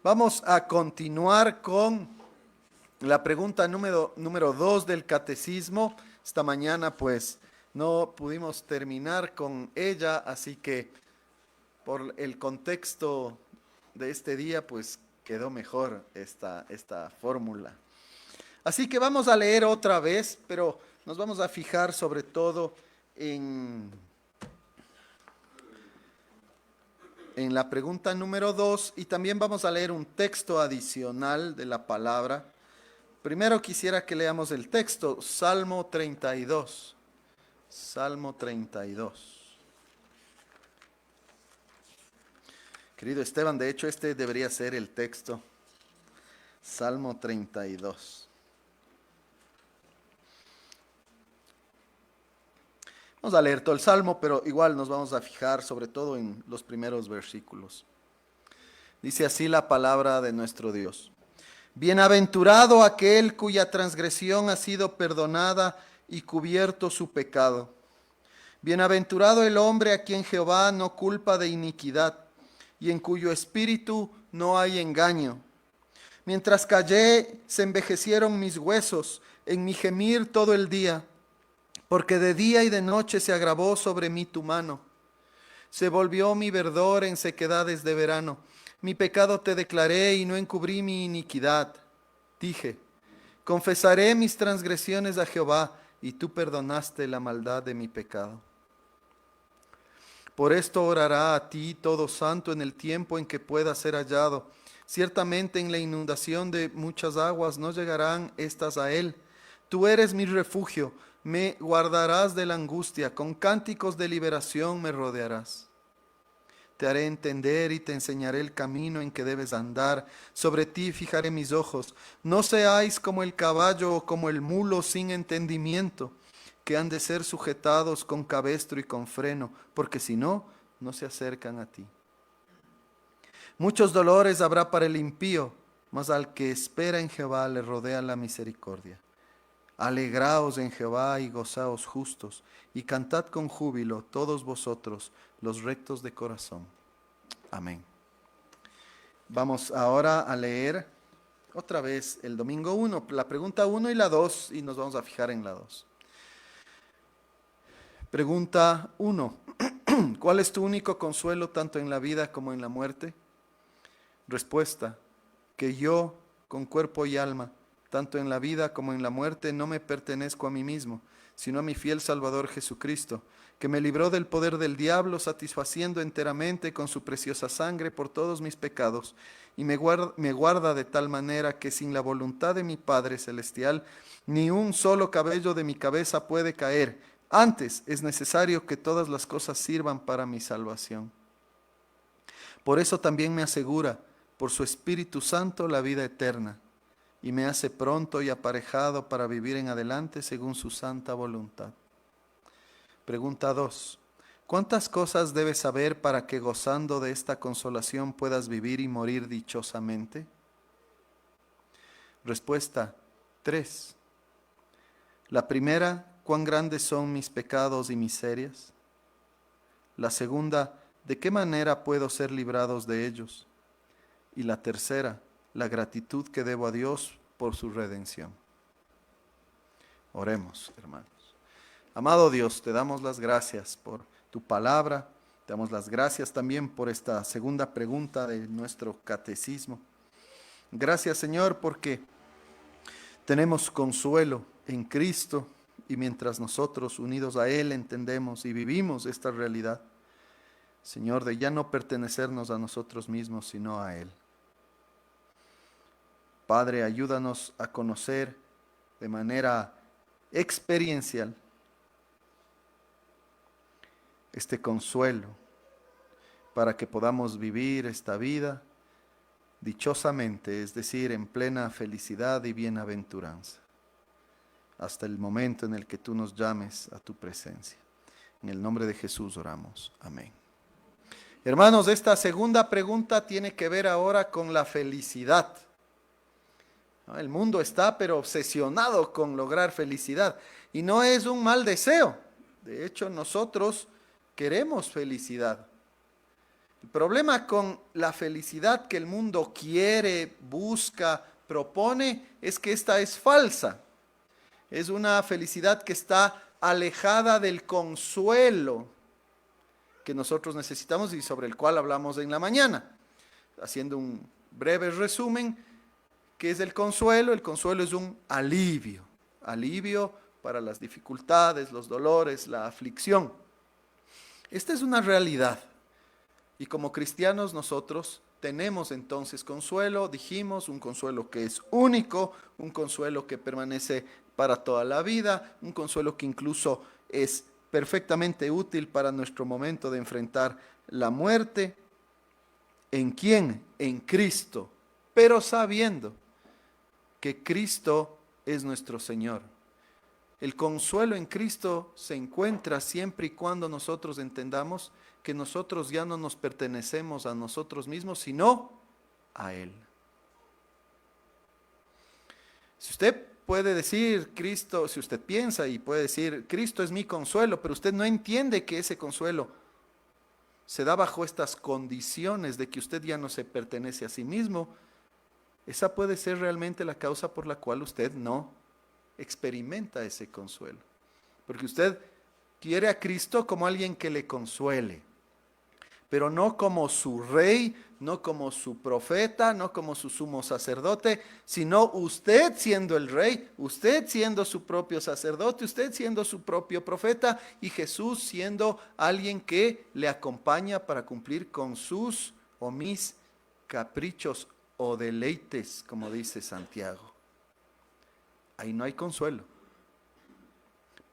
Vamos a continuar con la pregunta número 2 del catecismo. Esta mañana pues no pudimos terminar con ella, así que por el contexto de este día pues quedó mejor esta fórmula. Así que vamos a leer otra vez, pero nos vamos a fijar sobre todo en la pregunta número 2 y también vamos a leer un texto adicional de la palabra. Primero quisiera que leamos el texto, Salmo 32. Salmo 32. Querido Esteban, de hecho este debería ser el texto. Salmo 32. Vamos a leer todo el Salmo, pero igual nos vamos a fijar sobre todo en los primeros versículos. Dice así la palabra de nuestro Dios. Bienaventurado aquel cuya transgresión ha sido perdonada y cubierto su pecado. Bienaventurado el hombre a quien Jehová no culpa de iniquidad y en cuyo espíritu no hay engaño. Mientras callé, se envejecieron mis huesos en mi gemir todo el día, porque de día y de noche se agravó sobre mí tu mano. Se volvió mi verdor en sequedades de verano. Mi pecado te declaré y no encubrí mi iniquidad. Dije, confesaré mis transgresiones a Jehová, y tú perdonaste la maldad de mi pecado. Por esto orará a ti todo santo en el tiempo en que pueda ser hallado. Ciertamente en la inundación de muchas aguas no llegarán estas a él. Tú eres mi refugio, me guardarás de la angustia, con cánticos de liberación me rodearás. Te haré entender y te enseñaré el camino en que debes andar. Sobre ti fijaré mis ojos. No seáis como el caballo o como el mulo sin entendimiento, que han de ser sujetados con cabestro y con freno, porque si no, no se acercan a ti. Muchos dolores habrá para el impío, mas al que espera en Jehová le rodea la misericordia. Alegraos en Jehová y gozaos justos, y cantad con júbilo todos vosotros, los rectos de corazón. Amén. Vamos ahora a leer otra vez el domingo 1, la pregunta 1 y la 2, y nos vamos a fijar en la 2. Pregunta 1. ¿Cuál es tu único consuelo tanto en la vida como en la muerte? Respuesta. Que yo, con cuerpo y alma, tanto en la vida como en la muerte, no me pertenezco a mí mismo, sino a mi fiel Salvador Jesucristo, que me libró del poder del diablo, satisfaciendo enteramente con su preciosa sangre por todos mis pecados, y me guarda de tal manera que sin la voluntad de mi Padre Celestial, ni un solo cabello de mi cabeza puede caer. Antes es necesario que todas las cosas sirvan para mi salvación. Por eso también me asegura, por su Espíritu Santo, la vida eterna, y me hace pronto y aparejado para vivir en adelante según su santa voluntad. Pregunta 2. ¿Cuántas cosas debes saber para que gozando de esta consolación puedas vivir y morir dichosamente? Respuesta 3. La primera, ¿cuán grandes son mis pecados y miserias? La segunda, ¿de qué manera puedo ser librados de ellos? Y la tercera, la gratitud que debo a Dios por su redención. Oremos, hermanos. Amado Dios, te damos las gracias por tu palabra, te damos las gracias también por esta segunda pregunta de nuestro catecismo. Gracias, Señor, porque tenemos consuelo en Cristo y mientras nosotros unidos a Él entendemos y vivimos esta realidad, Señor, de ya no pertenecernos a nosotros mismos, sino a Él. Padre, ayúdanos a conocer de manera experiencial este consuelo para que podamos vivir esta vida dichosamente, es decir, en plena felicidad y bienaventuranza, hasta el momento en el que tú nos llames a tu presencia. En el nombre de Jesús oramos. Amén. Hermanos, esta segunda pregunta tiene que ver ahora con la felicidad. El mundo está pero obsesionado con lograr felicidad y no es un mal deseo. De hecho, nosotros queremos felicidad. El problema con la felicidad que el mundo quiere, busca, propone, es que esta es falsa. Es una felicidad que está alejada del consuelo que nosotros necesitamos y sobre el cual hablamos en la mañana. Haciendo un breve resumen, ¿qué es el consuelo? El consuelo es un alivio, alivio para las dificultades, los dolores, la aflicción. Esta es una realidad. Y como cristianos nosotros tenemos entonces consuelo, dijimos, un consuelo que es único, un consuelo que permanece para toda la vida, un consuelo que incluso es perfectamente útil para nuestro momento de enfrentar la muerte. ¿En quién? En Cristo, pero sabiendo que Cristo es nuestro Señor. El consuelo en Cristo se encuentra siempre y cuando nosotros entendamos que nosotros ya no nos pertenecemos a nosotros mismos, sino a Él. Si usted puede decir Cristo, si usted piensa y puede decir Cristo es mi consuelo, pero usted no entiende que ese consuelo se da bajo estas condiciones de que usted ya no se pertenece a sí mismo, esa puede ser realmente la causa por la cual usted no experimenta ese consuelo. Porque usted quiere a Cristo como alguien que le consuele, pero no como su rey, no como su profeta, no como su sumo sacerdote, sino usted siendo el rey, usted siendo su propio sacerdote, usted siendo su propio profeta y Jesús siendo alguien que le acompaña para cumplir con sus o mis caprichos o deleites, como dice Santiago. Ahí no hay consuelo.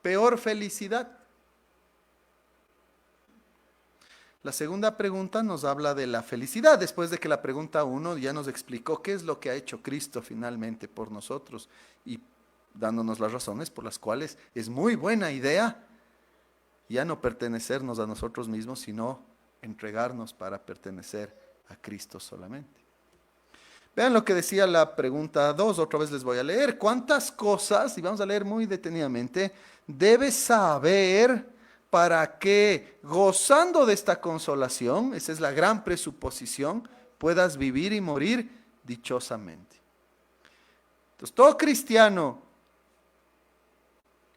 Peor felicidad. La segunda pregunta nos habla de la felicidad, después de que la pregunta 1 ya nos explicó qué es lo que ha hecho Cristo finalmente por nosotros y dándonos las razones por las cuales es muy buena idea ya no pertenecernos a nosotros mismos, sino entregarnos para pertenecer a Cristo solamente. Vean lo que decía la pregunta 2, otra vez les voy a leer. ¿Cuántas cosas, y vamos a leer muy detenidamente, debes saber para que, gozando de esta consolación, esa es la gran presuposición, puedas vivir y morir dichosamente? Entonces, todo cristiano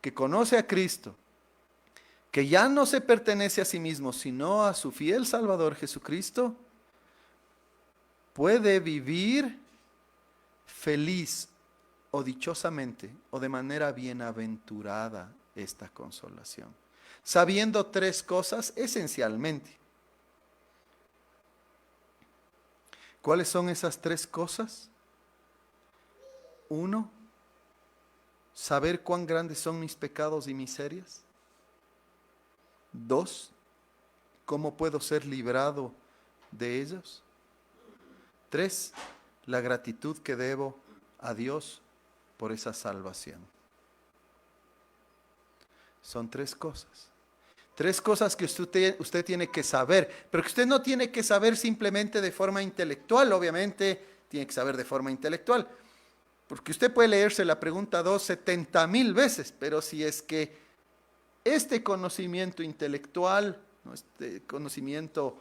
que conoce a Cristo, que ya no se pertenece a sí mismo, sino a su fiel Salvador Jesucristo, puede vivir feliz o dichosamente o de manera bienaventurada esta consolación, sabiendo tres cosas esencialmente. ¿Cuáles son esas tres cosas? 1, saber cuán grandes son mis pecados y miserias. 2, cómo puedo ser librado de ellos. 3, la gratitud que debo a Dios por esa salvación. Son tres cosas. Tres cosas que usted tiene que saber, pero que usted no tiene que saber simplemente de forma intelectual, obviamente tiene que saber de forma intelectual, porque usted puede leerse la pregunta 2 70,000 veces, pero si es que este conocimiento intelectual, ¿no?, este conocimiento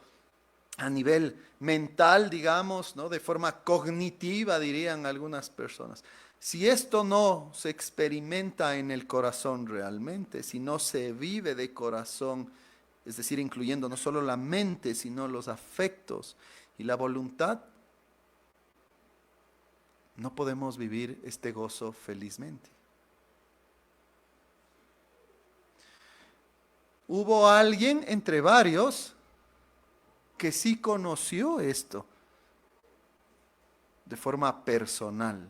a nivel mental, digamos, ¿no?, de forma cognitiva, dirían algunas personas, si esto no se experimenta en el corazón realmente, si no se vive de corazón, es decir, incluyendo no solo la mente, sino los afectos y la voluntad, no podemos vivir este gozo felizmente. Hubo alguien entre varios que sí conoció esto de forma personal.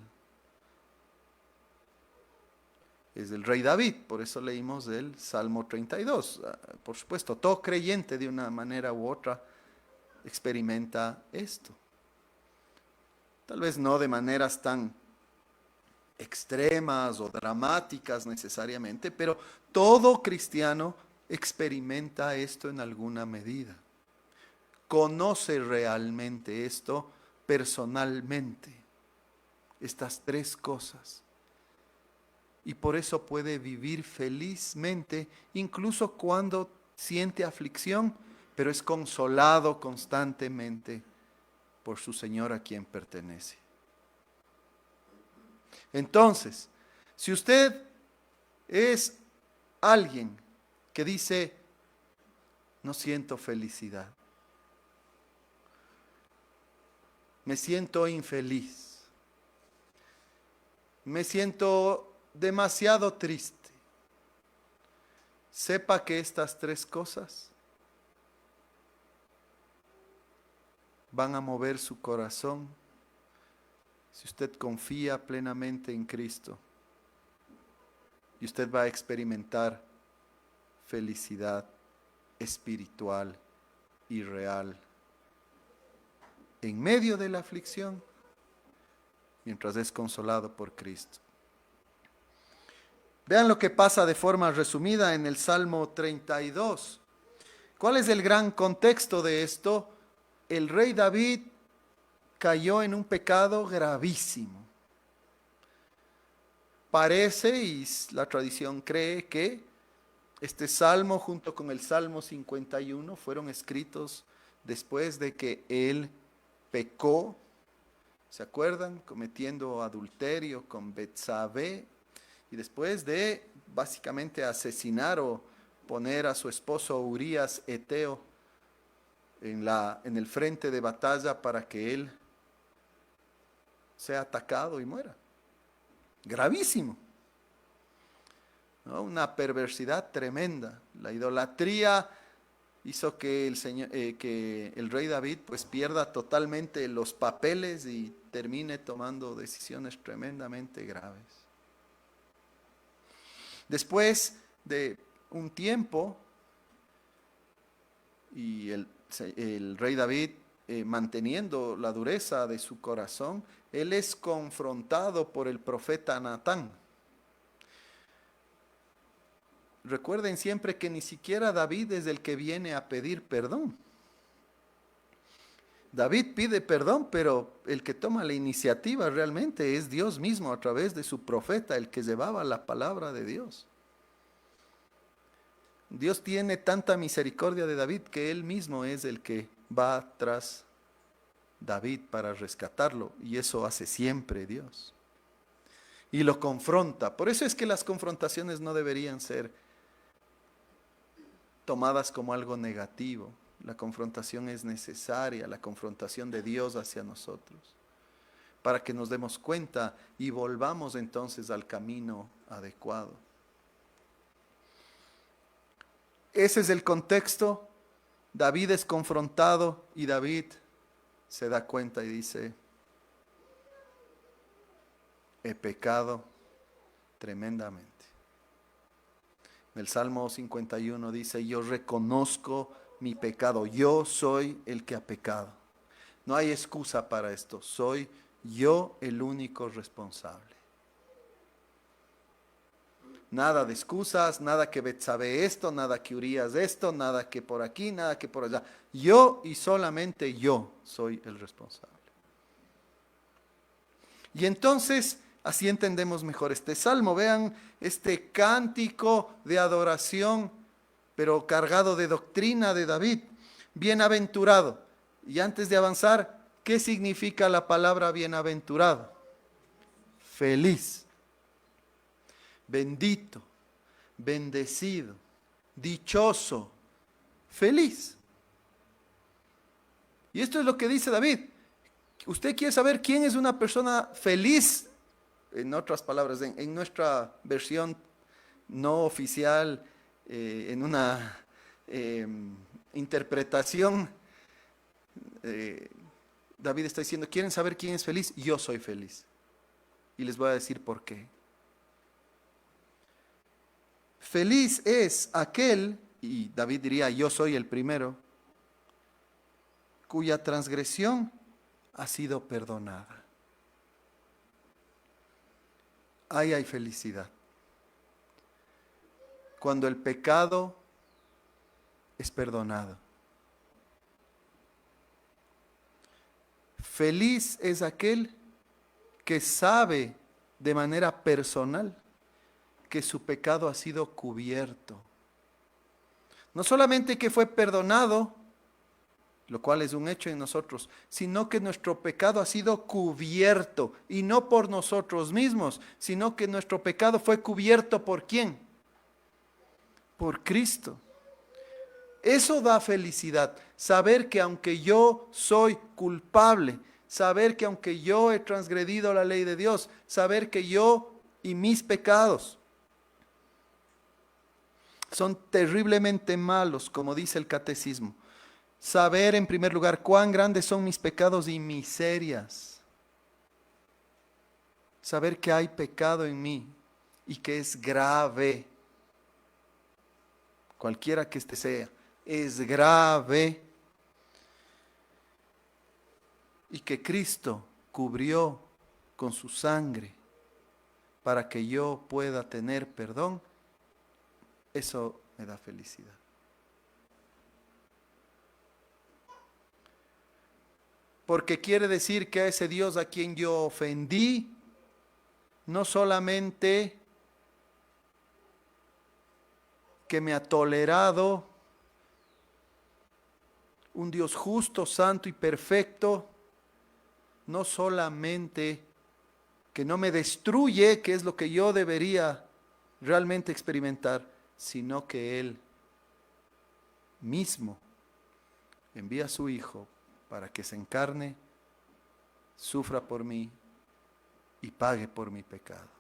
Es el rey David, por eso leímos el Salmo 32. Por supuesto, todo creyente de una manera u otra experimenta esto. Tal vez no de maneras tan extremas o dramáticas necesariamente, pero todo cristiano experimenta esto en alguna medida. Conoce realmente esto personalmente, estas tres cosas. Y por eso puede vivir felizmente, incluso cuando siente aflicción, pero es consolado constantemente por su Señor a quien pertenece. Entonces, si usted es alguien que dice, no siento felicidad, me siento infeliz, me siento demasiado triste, sepa que estas tres cosas van a mover su corazón si usted confía plenamente en Cristo, y usted va a experimentar felicidad espiritual y real en medio de la aflicción, mientras es consolado por Cristo. Vean lo que pasa de forma resumida en el Salmo 32. ¿Cuál es el gran contexto de esto? El rey David cayó en un pecado gravísimo. Parece, y la tradición cree, que este salmo junto con el Salmo 51 fueron escritos después de que él pecó, ¿se acuerdan? Cometiendo adulterio con Betsabé, y después de básicamente asesinar o poner a su esposo Urías Eteo en el frente de batalla para que él sea atacado y muera. Gravísimo, ¿no? Una perversidad tremenda. La idolatría hizo que el rey David pues pierda totalmente los papeles y termine tomando decisiones tremendamente graves. Después de un tiempo, y el rey David manteniendo la dureza de su corazón, él es confrontado por el profeta Natán. Recuerden siempre que ni siquiera David es el que viene a pedir perdón. David pide perdón, pero el que toma la iniciativa realmente es Dios mismo a través de su profeta, el que llevaba la palabra de Dios. Dios tiene tanta misericordia de David que él mismo es el que va tras David para rescatarlo, y eso hace siempre Dios. Y lo confronta. Por eso es que las confrontaciones no deberían ser tomadas como algo negativo. La confrontación es necesaria, la confrontación de Dios hacia nosotros, para que nos demos cuenta y volvamos entonces al camino adecuado. Ese es el contexto. David es confrontado y David se da cuenta y dice, he pecado tremendamente. En el Salmo 51 dice, yo reconozco mi pecado, yo soy el que ha pecado. No hay excusa para esto, soy yo el único responsable. Nada de excusas, nada que Betsabé esto, nada que Urías esto, nada que por aquí, nada que por allá. Yo y solamente yo soy el responsable. Y entonces, así entendemos mejor este salmo. Vean este cántico de adoración, pero cargado de doctrina de David. Bienaventurado. Y antes de avanzar, ¿qué significa la palabra bienaventurado? Feliz. Bendito, bendecido, dichoso, feliz. Y esto es lo que dice David. ¿Usted quiere saber quién es una persona feliz? En otras palabras, en nuestra versión no oficial, en una interpretación, David está diciendo, ¿quieren saber quién es feliz? Yo soy feliz. Y les voy a decir por qué. Feliz es aquel, y David diría, yo soy el primero, cuya transgresión ha sido perdonada. Ahí hay felicidad. Cuando el pecado es perdonado. Feliz es aquel que sabe de manera personal que su pecado ha sido cubierto. No solamente que fue perdonado, lo cual es un hecho en nosotros, sino que nuestro pecado ha sido cubierto, y no por nosotros mismos, sino que nuestro pecado fue cubierto ¿por quién? Por Cristo. Eso da felicidad, saber que aunque yo soy culpable, saber que aunque yo he transgredido la ley de Dios, saber que yo y mis pecados son terriblemente malos, como dice el catecismo. Saber en primer lugar cuán grandes son mis pecados y miserias. Saber que hay pecado en mí y que es grave. Cualquiera que este sea, es grave. Y que Cristo cubrió con su sangre para que yo pueda tener perdón. Eso me da felicidad. Porque quiere decir que a ese Dios a quien yo ofendí, no solamente que me ha tolerado, un Dios justo, santo y perfecto, no solamente que no me destruye, que es lo que yo debería realmente experimentar, sino que Él mismo envía a su Hijo para que se encarne, sufra por mí y pague por mi pecado.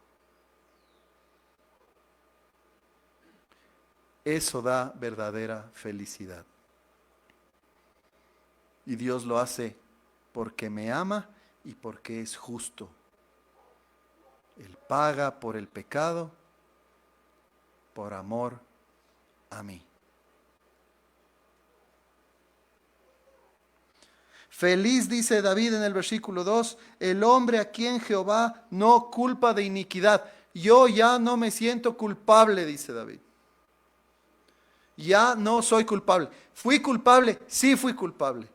Eso da verdadera felicidad. Y Dios lo hace porque me ama y porque es justo. Él paga por el pecado por amor a mí. Feliz, dice David en el versículo 2, el hombre a quien Jehová no culpa de iniquidad. Yo ya no me siento culpable, dice David. Ya no soy culpable. ¿Fui culpable? Sí fui culpable.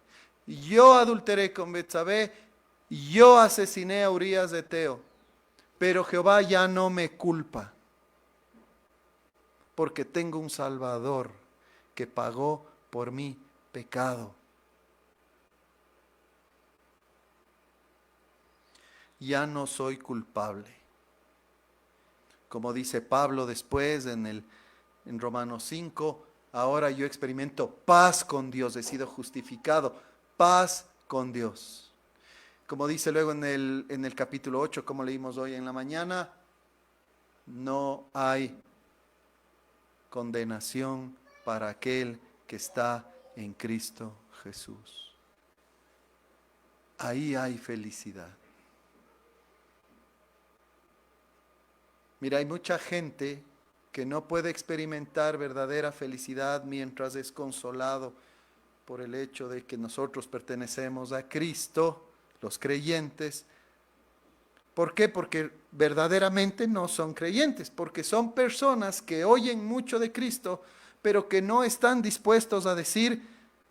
Yo adulteré con Betsabé, yo asesiné a Urías de Eteo, pero Jehová ya no me culpa, porque tengo un Salvador que pagó por mi pecado. Ya no soy culpable. Como dice Pablo después en Romanos 5, ahora yo experimento paz con Dios, he sido justificado, paz con Dios. Como dice luego en el capítulo 8, como leímos hoy en la mañana, no hay condenación para aquel que está en Cristo Jesús. Ahí hay felicidad. Mira, hay mucha gente que no puede experimentar verdadera felicidad mientras es consolado por el hecho de que nosotros pertenecemos a Cristo, los creyentes. ¿Por qué? Porque verdaderamente no son creyentes, porque son personas que oyen mucho de Cristo, pero que no están dispuestos a decir,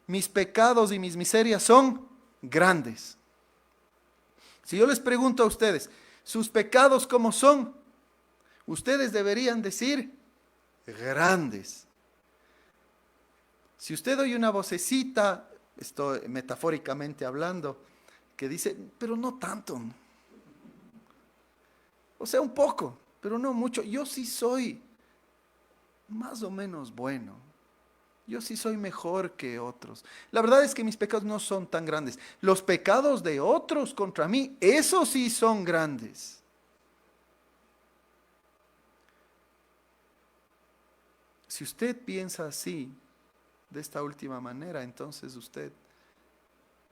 mis pecados y mis miserias son grandes. Si yo les pregunto a ustedes, ¿sus pecados cómo son? Ustedes deberían decir, grandes. Si usted oye una vocecita, estoy metafóricamente hablando, que dice, pero no tanto. O sea, un poco, pero no mucho. Yo sí soy más o menos bueno. Yo sí soy mejor que otros. La verdad es que mis pecados no son tan grandes. Los pecados de otros contra mí, esos sí son grandes. Si usted piensa así, de esta última manera, entonces usted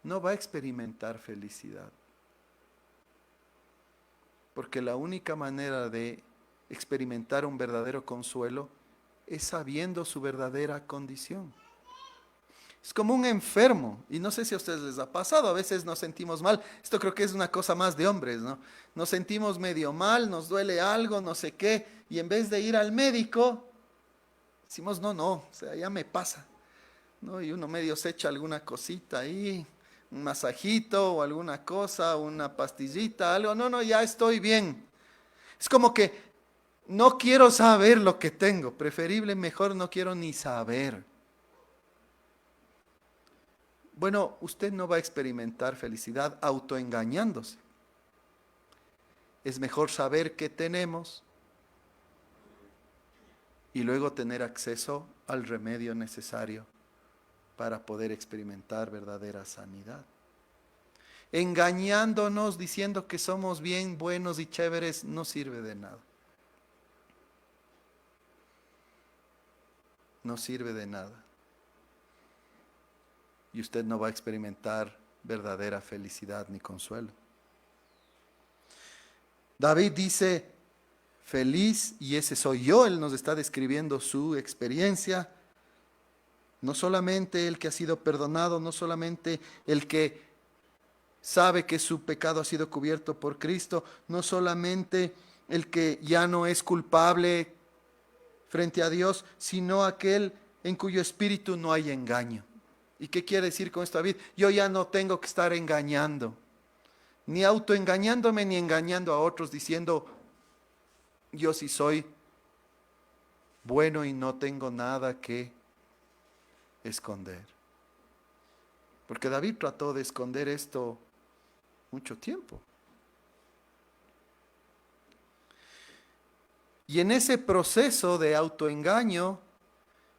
no va a experimentar felicidad. Porque la única manera de experimentar un verdadero consuelo es sabiendo su verdadera condición. Es como un enfermo, y no sé si a ustedes les ha pasado, a veces nos sentimos mal, esto creo que es una cosa más de hombres, ¿no? Nos sentimos medio mal, nos duele algo, no sé qué, y en vez de ir al médico, decimos, no, o sea, ya me pasa, ¿no? Y uno medio se echa alguna cosita ahí, un masajito o alguna cosa, una pastillita, algo, no, ya estoy bien. Es como que no quiero saber lo que tengo, preferible, mejor no quiero ni saber. Bueno, usted no va a experimentar felicidad autoengañándose. Es mejor saber qué tenemos y luego tener acceso al remedio necesario para poder experimentar verdadera sanidad. Engañándonos, diciendo que somos bien buenos y chéveres, no sirve de nada. No sirve de nada. Y usted no va a experimentar verdadera felicidad ni consuelo. David dice, feliz, y ese soy yo, él nos está describiendo su experiencia. No solamente el que ha sido perdonado, no solamente el que sabe que su pecado ha sido cubierto por Cristo, no solamente el que ya no es culpable frente a Dios, sino aquel en cuyo espíritu no hay engaño. ¿Y qué quiere decir con esto, David? Yo ya no tengo que estar engañando, ni autoengañándome, ni engañando a otros, diciendo, yo sí soy bueno y no tengo nada que esconder. Porque David trató de esconder esto mucho tiempo. Y en ese proceso de autoengaño,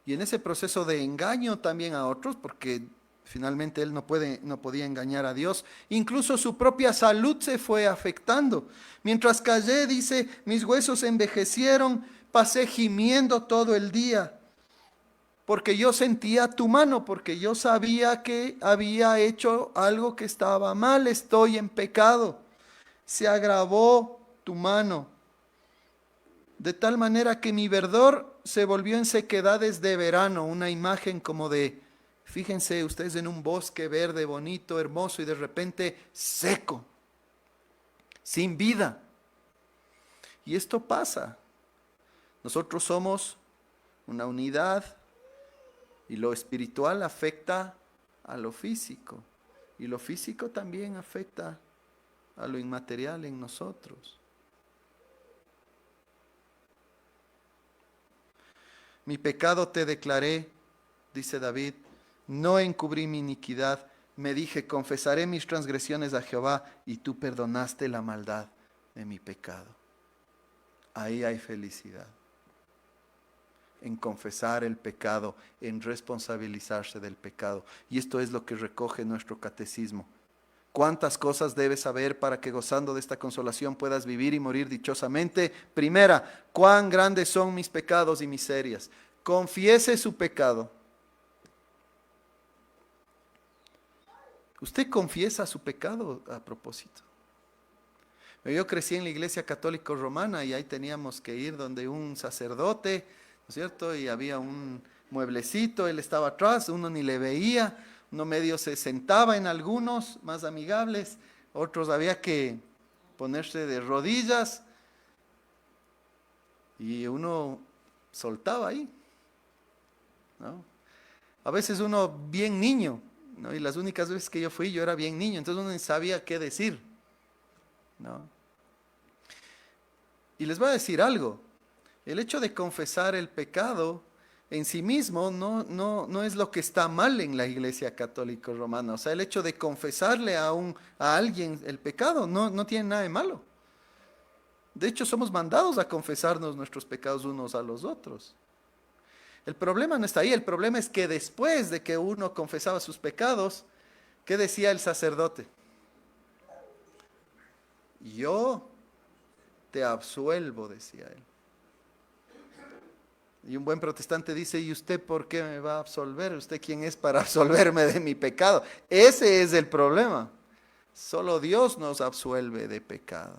y en ese proceso de engaño también a otros, porque finalmente él no podía engañar a Dios, incluso su propia salud se fue afectando. Mientras callé, dice, mis huesos envejecieron, pasé gimiendo todo el día, porque yo sentía tu mano, porque yo sabía que había hecho algo que estaba mal, estoy en pecado. Se agravó tu mano, de tal manera que mi verdor se volvió en sequedades de verano, una imagen como de, fíjense ustedes en un bosque verde, bonito, hermoso, y de repente seco, sin vida. Y esto pasa. Nosotros somos una unidad y lo espiritual afecta a lo físico. Y lo físico también afecta a lo inmaterial en nosotros. Mi pecado te declaré, dice David, no encubrí mi iniquidad. Me dije, confesaré mis transgresiones a Jehová y tú perdonaste la maldad de mi pecado. Ahí hay felicidad. En confesar el pecado, en responsabilizarse del pecado. Y esto es lo que recoge nuestro catecismo. ¿Cuántas cosas debes saber para que gozando de esta consolación puedas vivir y morir dichosamente? Primera, cuán grandes son mis pecados y miserias. Confiese su pecado. ¿Usted confiesa su pecado a propósito? Yo crecí en la iglesia católica romana y ahí teníamos que ir donde un sacerdote, ¿no es cierto? Y había un mueblecito, él estaba atrás, uno ni le veía, uno medio se sentaba en algunos más amigables, otros había que ponerse de rodillas y uno soltaba ahí, ¿no? A veces uno bien niño, ¿no? Y las únicas veces que yo fui, yo era bien niño, entonces uno ni sabía qué decir, ¿no? Y les voy a decir algo, el hecho de confesar el pecado en sí mismo no es lo que está mal en la iglesia católica romana. O sea, el hecho de confesarle a alguien el pecado no tiene nada de malo. De hecho, somos mandados a confesarnos nuestros pecados unos a los otros. El problema no está ahí, el problema es que después de que uno confesaba sus pecados, ¿qué decía el sacerdote? Yo te absuelvo, decía él. Y un buen protestante dice, ¿y usted por qué me va a absolver? ¿Usted quién es para absolverme de mi pecado? Ese es el problema. Solo Dios nos absuelve de pecado.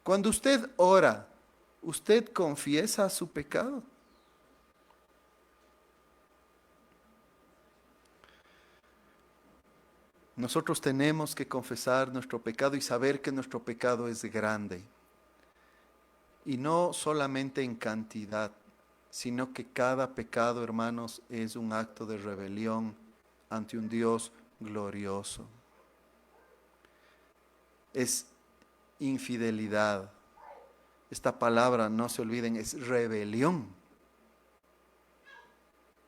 Cuando usted ora, ¿usted confiesa su pecado? Nosotros tenemos que confesar nuestro pecado y saber que nuestro pecado es grande. Y no solamente en cantidad, sino que cada pecado, hermanos, es un acto de rebelión ante un Dios glorioso. Es infidelidad. Esta palabra, no se olviden, es rebelión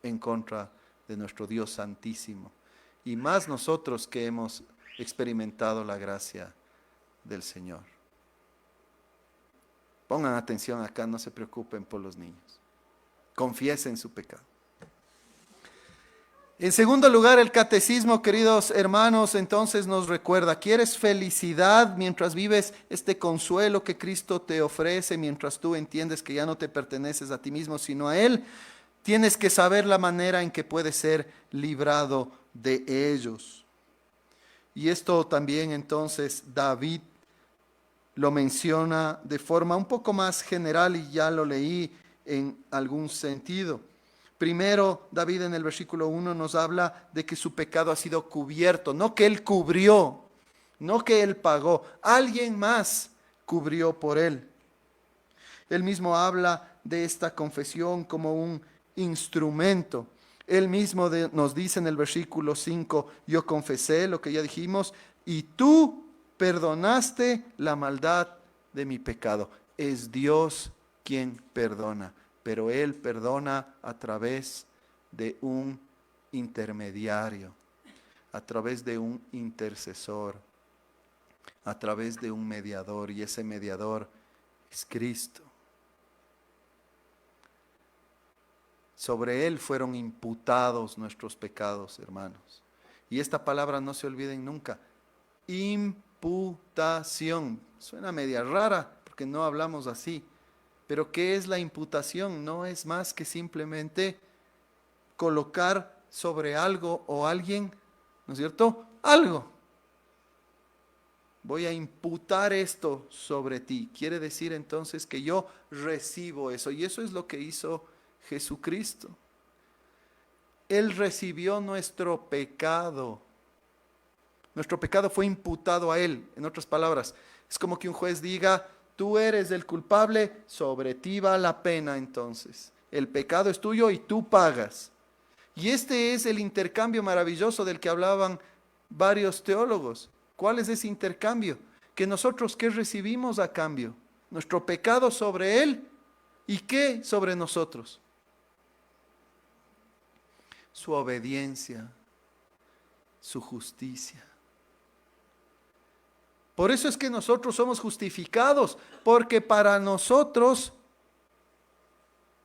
en contra de nuestro Dios santísimo. Y más nosotros que hemos experimentado la gracia del Señor. Pongan atención acá, no se preocupen por los niños. Confiesen su pecado. En segundo lugar, el catecismo, queridos hermanos, entonces nos recuerda, ¿quieres felicidad mientras vives este consuelo que Cristo te ofrece, mientras tú entiendes que ya no te perteneces a ti mismo, sino a Él? Tienes que saber la manera en que puedes ser librado de ellos. Y esto también entonces David lo menciona de forma un poco más general y ya lo leí en algún sentido. Primero, David en el versículo 1 nos habla de que su pecado ha sido cubierto, no que él cubrió, no que él pagó, alguien más cubrió por él. Él mismo habla de esta confesión como un instrumento. Él mismo nos dice en el versículo 5, yo confesé lo que ya dijimos, y tú perdonaste la maldad de mi pecado. Es Dios quien perdona, pero Él perdona a través de un intermediario, a través de un intercesor, a través de un mediador, y ese mediador es Cristo. Sobre Él fueron imputados nuestros pecados, hermanos. Y esta palabra no se olviden nunca. Imputación. Suena media rara porque no hablamos así. Pero ¿qué es la imputación? No es más que simplemente colocar sobre algo o alguien, ¿no es cierto? Algo. Voy a imputar esto sobre ti. Quiere decir entonces que yo recibo eso. Y eso es lo que hizo Jesucristo. Él recibió nuestro pecado. Nuestro pecado fue imputado a Él. En otras palabras, es como que un juez diga, tú eres el culpable, sobre ti va la pena entonces. El pecado es tuyo y tú pagas. Y este es el intercambio maravilloso del que hablaban varios teólogos. ¿Cuál es ese intercambio? Que nosotros, ¿qué recibimos a cambio? Nuestro pecado sobre Él y ¿qué sobre nosotros? Su obediencia, su justicia. Por eso es que nosotros somos justificados, porque para nosotros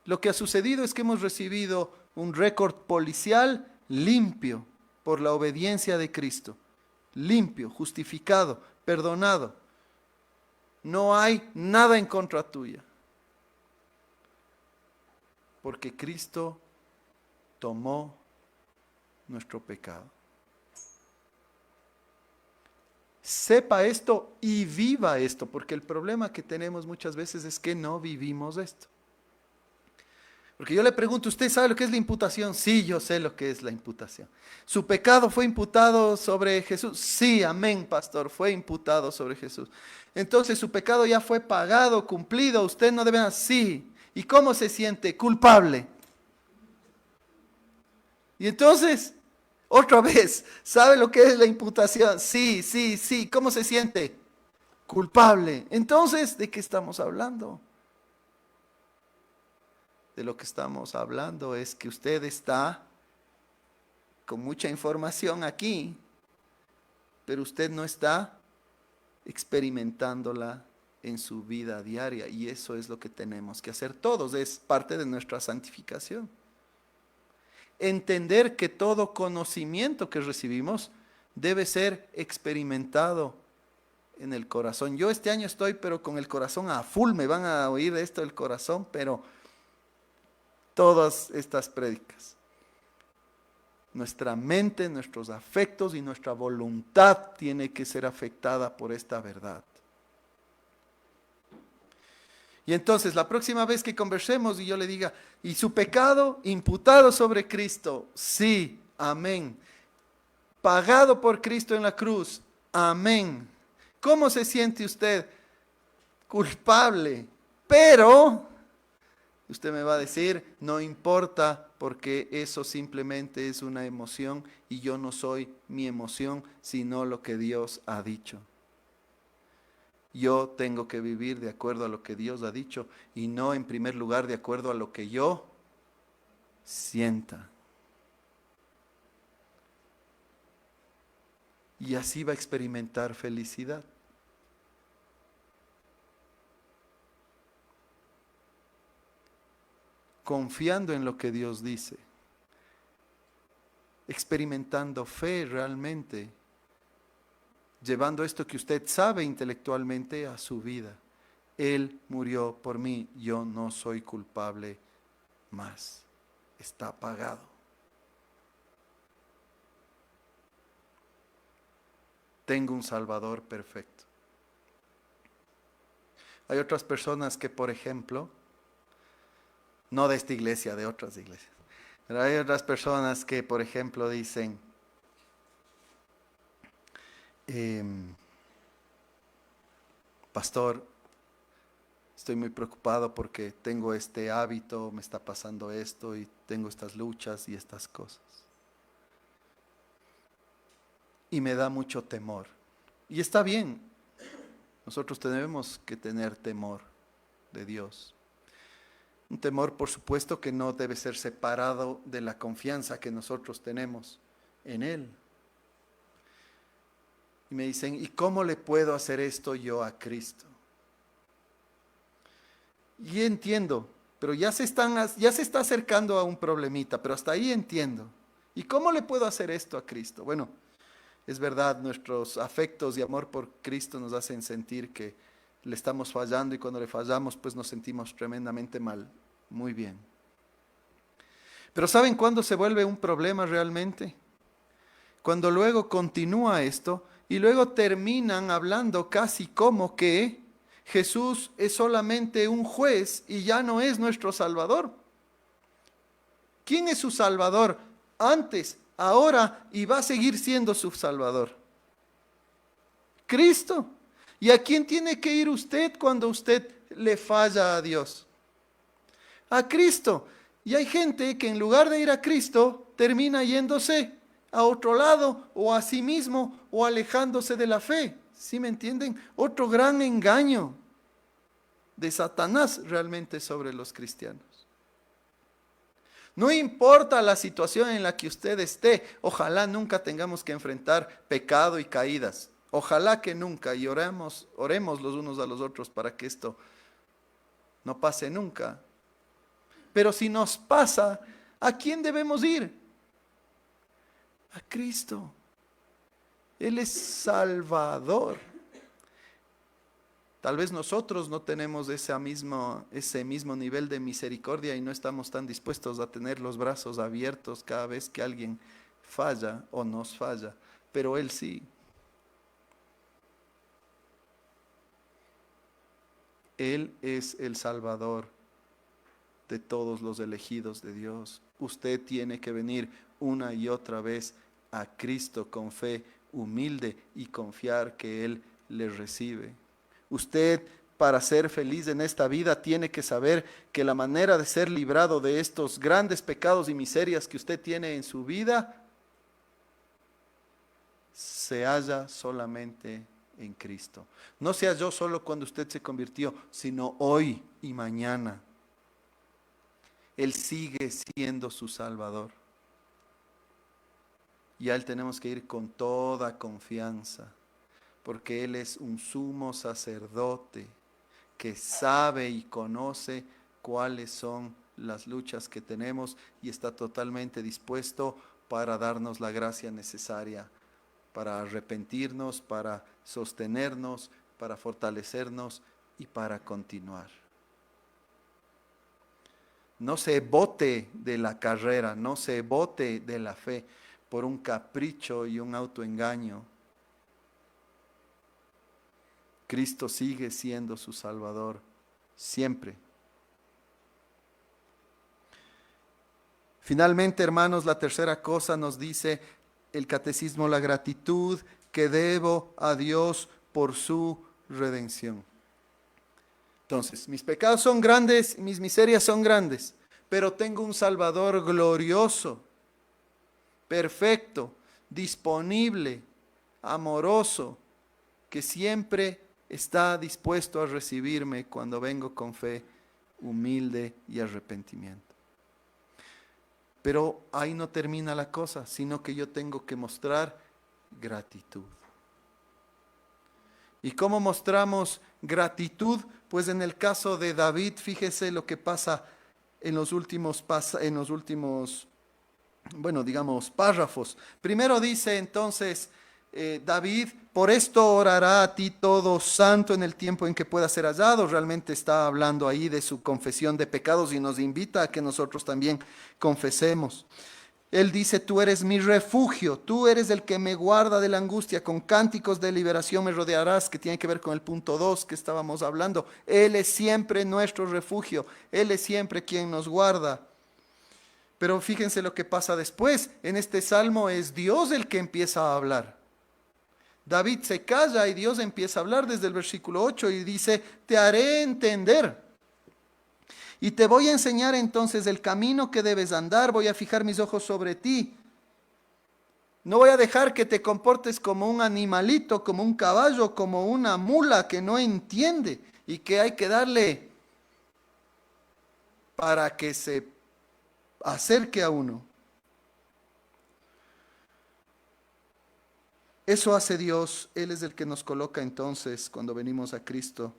lo que ha sucedido es que hemos recibido un récord policial limpio por la obediencia de Cristo. Limpio, justificado, perdonado. No hay nada en contra tuya. Porque Cristo tomó nuestro pecado. Sepa esto y viva esto, porque el problema que tenemos muchas veces es que no vivimos esto. Porque yo le pregunto, ¿usted sabe lo que es la imputación? Sí, yo sé lo que es la imputación. ¿Su pecado fue imputado sobre Jesús? Sí, amén, pastor, fue imputado sobre Jesús. Entonces su pecado ya fue pagado, cumplido, usted no debe... Sí. ¿Y cómo se siente? Culpable. Y entonces, otra vez, ¿sabe lo que es la imputación? Sí, sí, sí. ¿Cómo se siente? Culpable. Entonces, ¿de qué estamos hablando? De lo que estamos hablando es que usted está con mucha información aquí, pero usted no está experimentándola en su vida diaria. Y eso es lo que tenemos que hacer todos. Es parte de nuestra santificación. Entender que todo conocimiento que recibimos debe ser experimentado en el corazón. Yo este año estoy pero con el corazón a full, me van a oír esto del corazón, pero todas estas prédicas. Nuestra mente, nuestros afectos y nuestra voluntad tiene que ser afectada por esta verdad. Y entonces la próxima vez que conversemos y yo le diga, ¿y su pecado imputado sobre Cristo? Sí, amén. Pagado por Cristo en la cruz, amén. ¿Cómo se siente usted? Culpable. Pero, usted me va a decir, no importa porque eso simplemente es una emoción y yo no soy mi emoción, sino lo que Dios ha dicho. Yo tengo que vivir de acuerdo a lo que Dios ha dicho y no en primer lugar de acuerdo a lo que yo sienta. y así va a experimentar felicidad. Confiando en lo que Dios dice, experimentando fe realmente, llevando esto que usted sabe intelectualmente a su vida. Él murió por mí, yo no soy culpable más, está pagado. Tengo un Salvador perfecto. Hay otras personas que, por ejemplo, no de esta iglesia, de otras iglesias, pero hay otras personas que, por ejemplo, dicen, pastor, estoy muy preocupado porque tengo este hábito, me está pasando esto y tengo estas luchas y estas cosas. Y me da mucho temor. Y está bien, nosotros tenemos que tener temor de Dios. Un temor, por supuesto, que no debe ser separado de la confianza que nosotros tenemos en Él. Y me dicen, ¿y cómo le puedo hacer esto yo a Cristo? Y entiendo, pero ya se está acercando a un problemita, pero hasta ahí entiendo. ¿Y cómo le puedo hacer esto a Cristo? Bueno, es verdad, nuestros afectos y amor por Cristo nos hacen sentir que le estamos fallando y cuando le fallamos pues nos sentimos tremendamente mal. Muy bien. Pero ¿saben cuándo se vuelve un problema realmente? Cuando luego continúa esto y luego terminan hablando casi como que Jesús es solamente un juez y ya no es nuestro Salvador. ¿Quién es su Salvador? Antes, ahora y va a seguir siendo su Salvador. Cristo. ¿Y a quién tiene que ir usted cuando usted le falla a Dios? A Cristo. Y hay gente que en lugar de ir a Cristo termina yéndose a otro lado o a sí mismo o alejándose de la fe. ¿Sí me entienden? Otro gran engaño de Satanás realmente sobre los cristianos. No importa la situación en la que usted esté, ojalá nunca tengamos que enfrentar pecado y caídas. Ojalá que nunca, y oremos los unos a los otros para que esto no pase nunca. Pero si nos pasa, ¿a quién debemos ir? A Cristo. Él es Salvador. Tal vez nosotros no tenemos ese mismo nivel de misericordia y no estamos tan dispuestos a tener los brazos abiertos cada vez que alguien falla o nos falla, pero Él sí. Él es el Salvador de todos los elegidos de Dios. Usted tiene que venir una y otra vez a Cristo con fe humilde y confiar que Él le recibe. Usted, para ser feliz en esta vida, tiene que saber que la manera de ser librado de estos grandes pecados y miserias que usted tiene en su vida se halla solamente en Cristo. No se halló solo cuando usted se convirtió, sino hoy y mañana. Él sigue siendo su Salvador. Y a Él tenemos que ir con toda confianza, porque Él es un sumo sacerdote que sabe y conoce cuáles son las luchas que tenemos y está totalmente dispuesto para darnos la gracia necesaria, para arrepentirnos, para sostenernos, para fortalecernos y para continuar. No se bote de la carrera, no se bote de la fe por un capricho y un autoengaño. Cristo sigue siendo su Salvador siempre. Finalmente, hermanos, la tercera cosa nos dice el catecismo, la gratitud que debo a Dios por su redención. Entonces, mis pecados son grandes, mis miserias son grandes, pero tengo un Salvador glorioso, perfecto, disponible, amoroso, que siempre está dispuesto a recibirme cuando vengo con fe humilde y arrepentimiento. Pero ahí no termina la cosa, sino que yo tengo que mostrar gratitud. ¿Y cómo mostramos gratitud? Pues en el caso de David, fíjese lo que pasa en los últimos, bueno, digamos, párrafos. Primero dice entonces David, por esto orará a ti todo santo en el tiempo en que pueda ser hallado. Realmente está hablando ahí de su confesión de pecados y nos invita a que nosotros también confesemos. Él dice, tú eres mi refugio, tú eres el que me guarda de la angustia, con cánticos de liberación me rodearás, que tiene que ver con el punto 2 que estábamos hablando. Él es siempre nuestro refugio, Él es siempre quien nos guarda. Pero fíjense lo que pasa después. En este salmo es Dios el que empieza a hablar. David se calla y Dios empieza a hablar desde el versículo 8 y dice, te haré entender. Y te voy a enseñar entonces el camino que debes andar, voy a fijar mis ojos sobre ti. No voy a dejar que te comportes como un animalito, como un caballo, como una mula que no entiende y que hay que darle para que se acerque a uno. Eso hace Dios, Él es el que nos coloca entonces cuando venimos a Cristo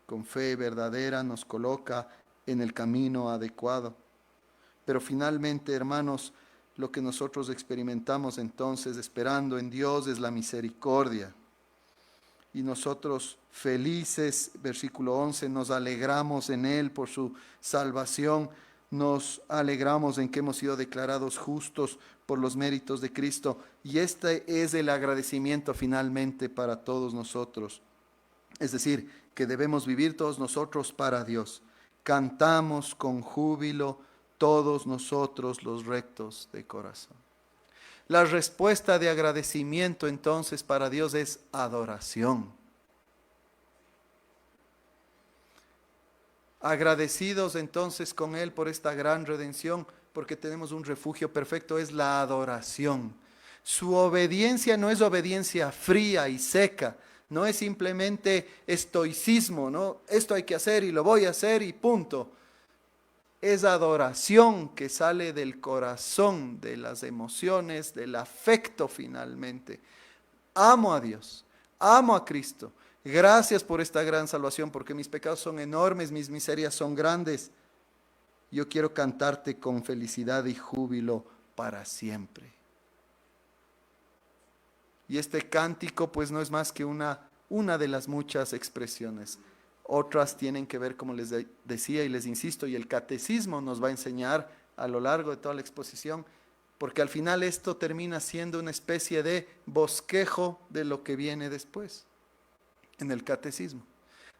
con fe verdadera, nos coloca en el camino adecuado. Pero finalmente, hermanos, lo que nosotros experimentamos entonces esperando en Dios es la misericordia. Y nosotros felices, versículo 11, nos alegramos en Él por su salvación, nos alegramos en que hemos sido declarados justos por los méritos de Cristo. Y este es el agradecimiento finalmente para todos nosotros. Es decir, que debemos vivir todos nosotros para Dios. Cantamos con júbilo todos nosotros los rectos de corazón. La respuesta de agradecimiento entonces para Dios es adoración. Agradecidos entonces con Él por esta gran redención, porque tenemos un refugio perfecto, es la adoración. Su obediencia no es obediencia fría y seca, no es simplemente estoicismo, ¿no? Esto hay que hacer y lo voy a hacer y punto. Es adoración que sale del corazón, de las emociones, del afecto finalmente. Amo a Dios, amo a Cristo. Gracias por esta gran salvación, porque mis pecados son enormes, mis miserias son grandes. Yo quiero cantarte con felicidad y júbilo para siempre. Y este cántico pues no es más que una de las muchas expresiones. Otras tienen que ver, como les decía y les insisto, y el catecismo nos va a enseñar a lo largo de toda la exposición, porque al final esto termina siendo una especie de bosquejo de lo que viene después. En el catecismo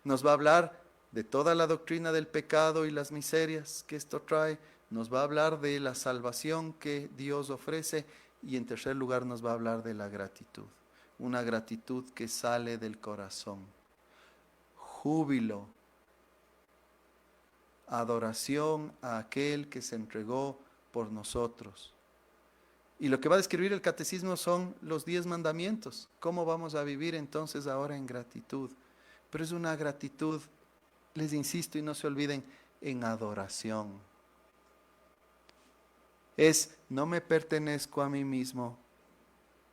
nos va a hablar de toda la doctrina del pecado y las miserias que esto trae, nos va a hablar de la salvación que Dios ofrece y en tercer lugar nos va a hablar de la gratitud, una gratitud que sale del corazón. Júbilo, adoración a aquel que se entregó por nosotros. Y lo que va a describir el catecismo son los 10 mandamientos. ¿Cómo vamos a vivir entonces ahora en gratitud? Pero es una gratitud, les insisto y no se olviden, en adoración. Es, no me pertenezco a mí mismo,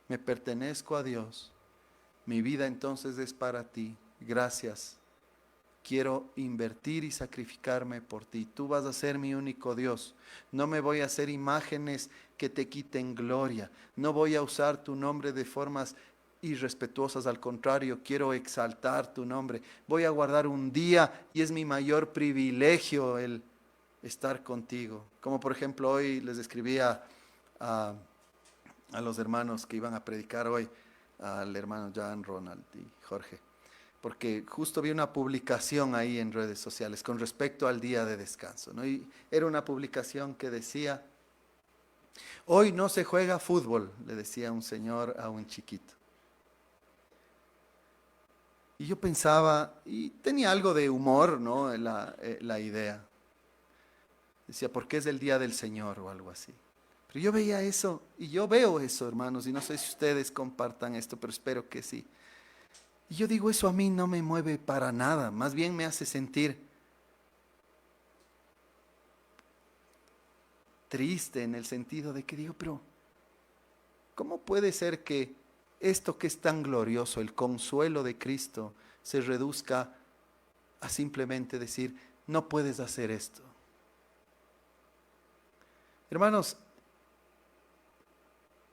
me pertenezco a Dios. Mi vida entonces es para ti. Gracias. Quiero invertir y sacrificarme por ti. Tú vas a ser mi único Dios. No me voy a hacer imágenes que te quiten gloria. No voy a usar tu nombre de formas irrespetuosas. Al contrario, quiero exaltar tu nombre. Voy a guardar un día y es mi mayor privilegio el estar contigo. Como por ejemplo hoy les escribía a los hermanos que iban a predicar hoy, al hermano Jan, Ronald y Jorge, porque justo vi una publicación ahí en redes sociales con respecto al día de descanso, ¿no? Y era una publicación que decía, hoy no se juega fútbol, le decía un señor a un chiquito. Y yo pensaba, y tenía algo de humor, ¿no? La idea. Decía, ¿por qué es el día del Señor o algo así? Pero yo veía eso, y yo veo eso, hermanos, y no sé si ustedes compartan esto, pero espero que sí. Y yo digo, eso a mí no me mueve para nada, más bien me hace sentir triste en el sentido de que digo, pero ¿cómo puede ser que esto que es tan glorioso, el consuelo de Cristo, se reduzca a simplemente decir, no puedes hacer esto. Hermanos,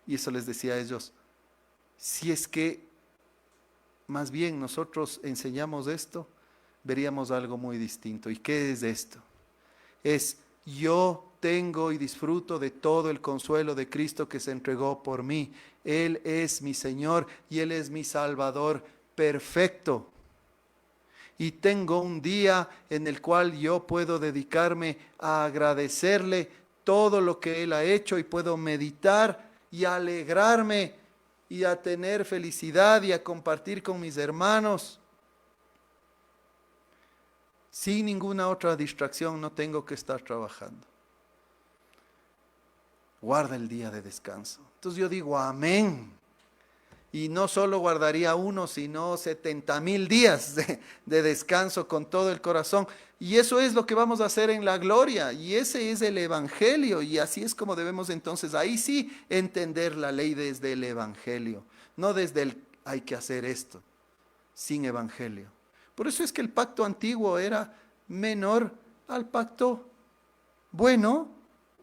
y eso les decía a ellos, si es que más bien nosotros enseñamos esto, veríamos algo muy distinto. ¿Y qué es esto? Es yo tengo y disfruto de todo el consuelo de Cristo que se entregó por mí. Él es mi Señor y Él es mi Salvador perfecto. Y tengo un día en el cual yo puedo dedicarme a agradecerle todo lo que Él ha hecho y puedo meditar y alegrarme y a tener felicidad y a compartir con mis hermanos. Sin ninguna otra distracción, no tengo que estar trabajando. Guarda el día de descanso. Entonces yo digo, amén. Y no solo guardaría uno, sino 70,000 días de descanso con todo el corazón. Y eso es lo que vamos a hacer en la gloria. Y ese es el Evangelio. Y así es como debemos entonces, ahí sí, entender la ley desde el Evangelio. No desde el hay que hacer esto, sin Evangelio. Por eso es que el pacto antiguo era menor al pacto bueno,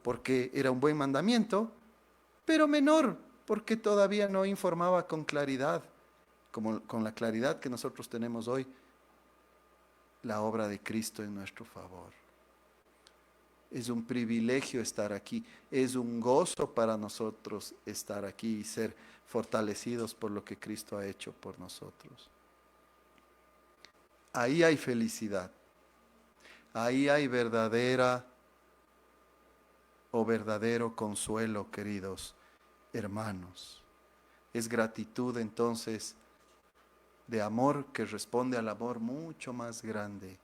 porque era un buen mandamiento, pero menor, porque todavía no informaba con claridad, como con la claridad que nosotros tenemos hoy, la obra de Cristo en nuestro favor. Es un privilegio estar aquí, es un gozo para nosotros estar aquí y ser fortalecidos por lo que Cristo ha hecho por nosotros. Ahí hay felicidad, ahí hay verdadera o verdadero consuelo, queridos hermanos. Es gratitud entonces de amor que responde al amor mucho más grande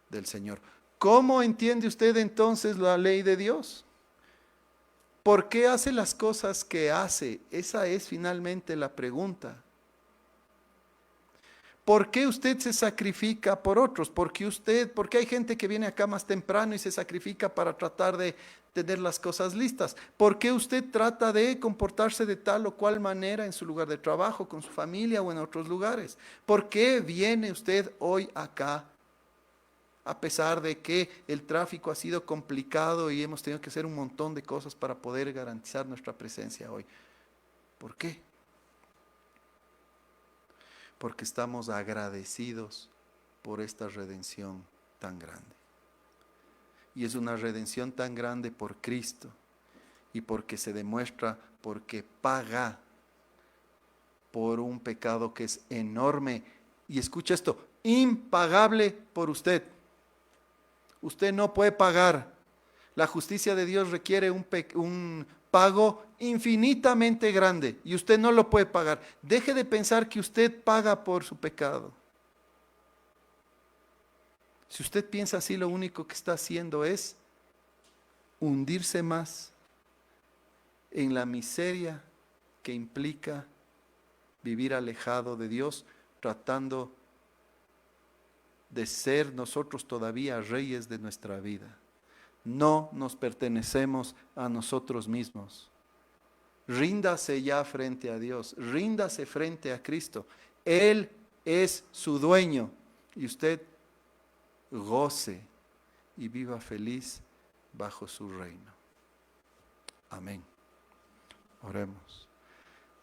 del Señor. ¿Cómo entiende usted entonces la ley de Dios? ¿Por qué hace las cosas que hace? Esa es finalmente la pregunta. ¿Por qué usted se sacrifica por otros? Porque hay gente que viene acá más temprano y se sacrifica para tratar de tener las cosas listas. ¿Por qué usted trata de comportarse de tal o cual manera en su lugar de trabajo, con su familia o en otros lugares? ¿Por qué viene usted hoy acá? A pesar de que el tráfico ha sido complicado y hemos tenido que hacer un montón de cosas para poder garantizar nuestra presencia hoy. ¿Por qué? Porque estamos agradecidos por esta redención tan grande. Y es una redención tan grande por Cristo y porque se demuestra porque paga por un pecado que es enorme. Y escucha esto, impagable por usted. Usted no puede pagar. La justicia de Dios requiere un pago infinitamente grande y usted no lo puede pagar. Deje de pensar que usted paga por su pecado. Si usted piensa así, lo único que está haciendo es hundirse más en la miseria que implica vivir alejado de Dios, tratando de ser nosotros todavía reyes de nuestra vida. No nos pertenecemos a nosotros mismos. Ríndase ya frente a Dios, ríndase frente a Cristo. Él es su dueño y usted goce y viva feliz bajo su reino. Amén. Oremos.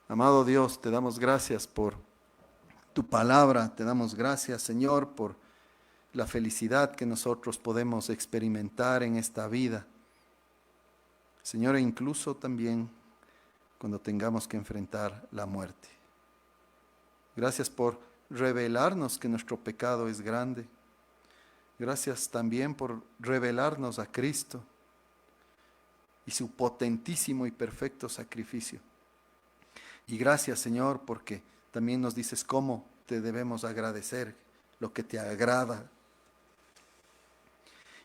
Amado Dios, te damos gracias por tu palabra, te damos gracias, Señor, por la felicidad que nosotros podemos experimentar en esta vida. Señor, e incluso también cuando tengamos que enfrentar la muerte. Gracias por revelarnos que nuestro pecado es grande. Gracias también por revelarnos a Cristo y su potentísimo y perfecto sacrificio. Y gracias, Señor, porque también nos dices cómo te debemos agradecer, lo que te agrada.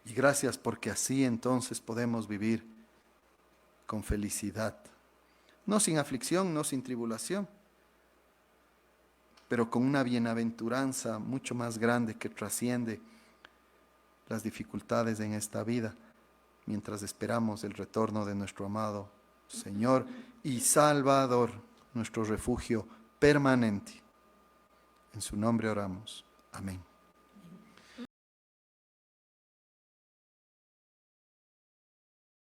Y gracias porque así entonces podemos vivir con felicidad. No sin aflicción, no sin tribulación, pero con una bienaventuranza mucho más grande que trasciende las dificultades en esta vida, mientras esperamos el retorno de nuestro amado Señor y Salvador. nuestro refugio permanente. En su nombre oramos. Amén.